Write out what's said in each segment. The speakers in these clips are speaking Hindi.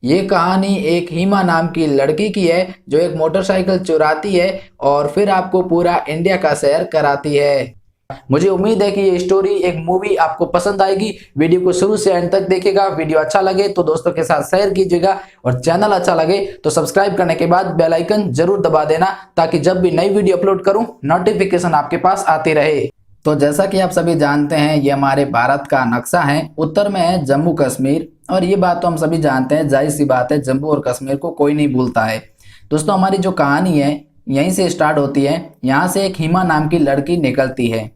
ये कहानी एक हिमा नाम की लड़की की है जो एक मोटरसाइकिल चुराती है और फिर आपको पूरा इंडिया का सैर कराती है। मुझे उम्मीद है कि ये स्टोरी एक मूवी आपको पसंद आएगी। वीडियो को शुरू से एंड तक देखिएगा। वीडियो अच्छा लगे तो दोस्तों के साथ शेयर कीजिएगा और चैनल अच्छा लगे तो सब्सक्राइब करने के बाद बेल आइकन जरूर दबा देना ताकि जब भी नई वीडियो अपलोड करूं नोटिफिकेशन आपके पास आती रहे। तो जैसा कि आप सभी जानते हैं ये हमारे भारत का नक्शा है। उत्तर में है जम्मू कश्मीर और ये बात तो हम सभी जानते हैं, जाहिर सी बात है, जम्मू और कश्मीर को कोई नहीं भूलता है। दोस्तों हमारी जो कहानी है यहीं से स्टार्ट होती है। यहाँ से एक हिमा नाम की लड़की निकलती है।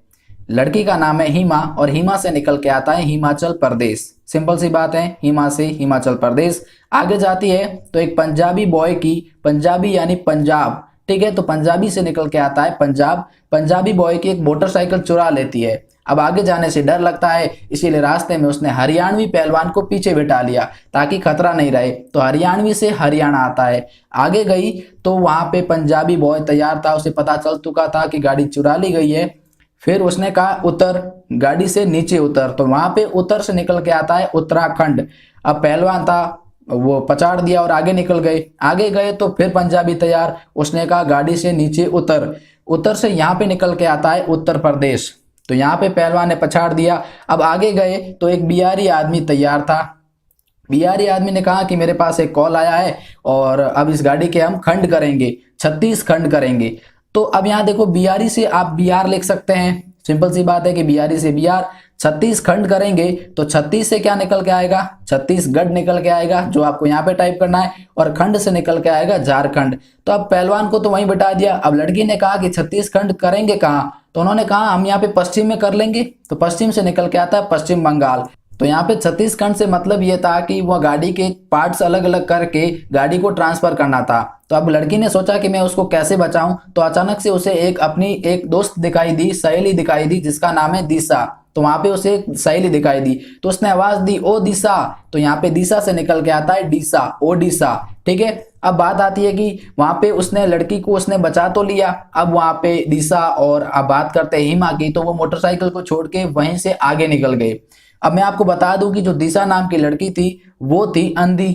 लड़की का नाम है हिमा और हिमा से निकल के आता है हिमाचल प्रदेश। सिंपल सी बात है, हिमा से हिमाचल प्रदेश आगे जाती है तो एक पंजाबी बॉय की, पंजाबी यानी पंजाब, ठीक है, तो पंजाबी से निकल के आता है पंजाब। पंजाबी बॉय की एक मोटरसाइकिल चुरा लेती है। अब आगे जाने से डर लगता है, इसीलिए रास्ते में उसने हरियाणवी पहलवान को पीछे बिठा लिया ताकि खतरा नहीं रहे। तो हरियाणवी से हरियाणा आता है। आगे गई तो वहां पे पंजाबी बॉय तैयार था, उसे पता चल चुका था कि गाड़ी चुरा ली गई है। फिर उसने कहा उतर, गाड़ी से नीचे उतर, तो वहां पे उतर से निकल के आता है उत्तराखंड। अब पहलवान था वो पछाड़ दिया और आगे निकल गए। आगे गए तो फिर पंजाबी तैयार, उसने कहा गाड़ी से नीचे उतर। उतर से यहाँ पे निकल के आता है उत्तर प्रदेश, तो यहाँ पे पहलवान ने पछाड़ दिया। अब आगे गए तो एक बिहारी आदमी तैयार था। बिहारी आदमी ने कहा कि मेरे पास एक कॉल आया है और अब इस गाड़ी के हम खंड करेंगे, 36 खंड करेंगे। तो अब यहाँ देखो, बिहारी से आप बिहार लिख सकते हैं। सिंपल सी बात है कि बिहारी से बिहार 36 खंड करेंगे तो 36 से क्या निकल के आएगा, छत्तीसगढ़ निकल के आएगा, जो आपको यहाँ पे टाइप करना है, और खंड से निकल के आएगा झारखंड। तो अब पहलवान को तो वहीं बिठा दिया। अब लड़की ने कहा कि 36 खंड करेंगे कहाँ, तो उन्होंने कहा हम यहाँ पे पश्चिम में कर लेंगे। तो पश्चिम से निकल के आता है पश्चिम बंगाल। तो यहाँ पे 36 खंड से मतलब ये था कि वह गाड़ी के पार्ट्स अलग अलग करके गाड़ी को ट्रांसफर करना था। तो अब लड़की ने सोचा कि मैं उसको कैसे बचाऊं, तो अचानक से उसे अपनी एक दोस्त दिखाई दी, सहेली दिखाई दी, जिसका नाम है दिशा। तो वहां पे उसे एक सहेली दिखाई दी तो उसने आवाज दी ओ दिशा। तो यहाँ पे दिशा से निकल के आता है डीसा, ओ डीसा, ठीक है। अब बात आती है कि वहां पे उसने लड़की को उसने बचा तो लिया। अब वहां पे दिशा और अब बात करते हैं हिमा की, तो वो मोटरसाइकिल को छोड़ के वहीं से आगे निकल गए। अब मैं आपको बता दूं कि जो दिशा नाम की लड़की थी वो थी अंधी।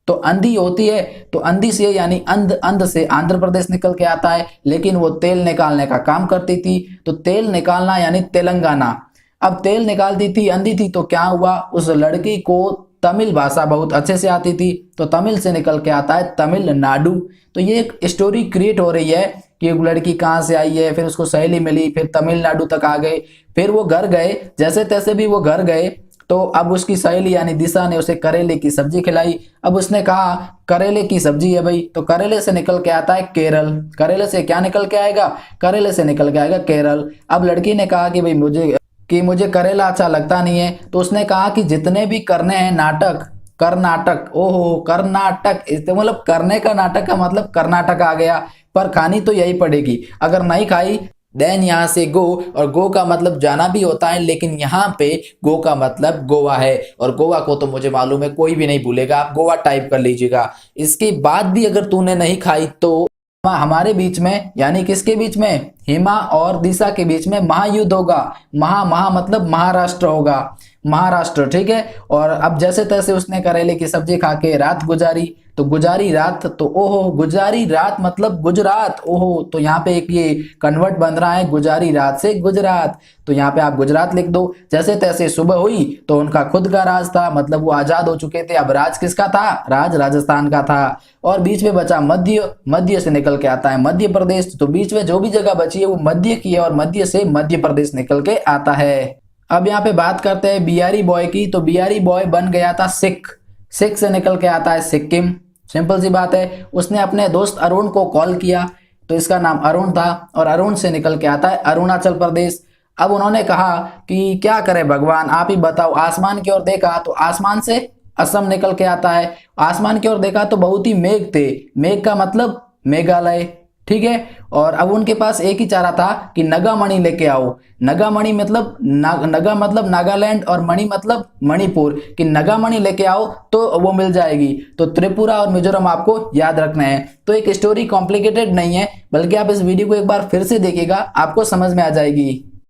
तो अंधी होती है तो अंधी से यानी अंध, अंध से आंध्र प्रदेश निकल के आता है, लेकिन वो तेल निकालने का काम करती थी। तो तेल निकालना यानी तेलंगाना। अब तेल निकालती थी, अंधी थी, तो क्या हुआ, उस लड़की को तमिल भाषा बहुत अच्छे से आती थी, तो तमिल से निकल के आता है तमिलनाडु। तो ये एक स्टोरी क्रिएट हो रही है कि एक लड़की कहाँ से आई है, फिर उसको सहेली मिली, फिर तमिलनाडु तक आ गए, फिर वो घर गए, जैसे तैसे भी वो घर गए। तो अब उसकी सहेली यानी दिशा ने उसे करेले की सब्जी खिलाई। अब उसने कहा करेले की सब्जी है भाई, तो करेले से निकल के आता है केरल। करेले से क्या निकल के आएगा, करेले से निकल के आएगा केरल। अब लड़की ने कहा कि भाई मुझे करेला अच्छा लगता नहीं है, तो उसने कहा कि जितने भी करने हैं नाटक, कर्नाटक, ओहो कर्नाटक, इससे मतलब करने का नाटक का मतलब कर्नाटक आ गया, पर खानी तो यही पड़ेगी। अगर नहीं खाई देन यहाँ से गो, और गो का मतलब जाना भी होता है, लेकिन यहाँ पे गो का मतलब गोवा है, और गोवा को तो मुझे मालूम है कोई भी नहीं भूलेगा, आप गोवा टाइप कर लीजिएगा। इसके बाद भी अगर तूने नहीं खाई तो हमारे बीच में यानी किसके बीच में, हिमा और दिशा के बीच में महायुद्ध होगा। महा मतलब महाराष्ट्र होगा, महाराष्ट्र, ठीक है। और अब जैसे तैसे उसने करेले की सब्जी खा के रात गुजारी। तो गुजारी रात, तो ओहो गुजारी रात मतलब गुजरात, ओहो, तो यहाँ पे एक ये कन्वर्ट बन रहा है गुजारी रात से गुजरात। तो यहाँ पे आप गुजरात लिख दो। जैसे तैसे सुबह हुई तो उनका खुद का राज था, मतलब वो आजाद हो चुके थे। अब राज किसका था, राज राजस्थान का था। और बीच में बचा मध्य, मध्य से निकल के आता है मध्य प्रदेश। तो बीच में जो भी जगह बची है वो मध्य की है और मध्य से मध्य प्रदेश निकल के आता है। अब यहाँ पे बात करते हैं बिहारी बॉय की। तो बिहारी बॉय बन गया था सिख। सिख से निकल के आता है सिक्किम। सिंपल सी बात है, उसने अपने दोस्त अरुण को कॉल किया, तो इसका नाम अरुण था, और अरुण से निकल के आता है अरुणाचल प्रदेश। अब उन्होंने कहा कि क्या करें भगवान, आप ही बताओ। आसमान की ओर देखा तो आसमान से असम निकल के आता है। आसमान की ओर देखा तो बहुत ही मेघ थे, मेघ का मतलब मेघालय, ठीक है। और अब उनके पास एक ही चारा था कि नगामणि लेके आओ। नगामणि मतलब नगा मतलब नागालैंड और मणि मतलब मणिपुर, कि नगामणि लेके आओ तो वो मिल जाएगी। तो त्रिपुरा और मिजोरम आपको याद रखना है। तो एक स्टोरी कॉम्प्लिकेटेड नहीं है, बल्कि आप इस वीडियो को एक बार फिर से देखिएगा, आपको समझ में आ जाएगी।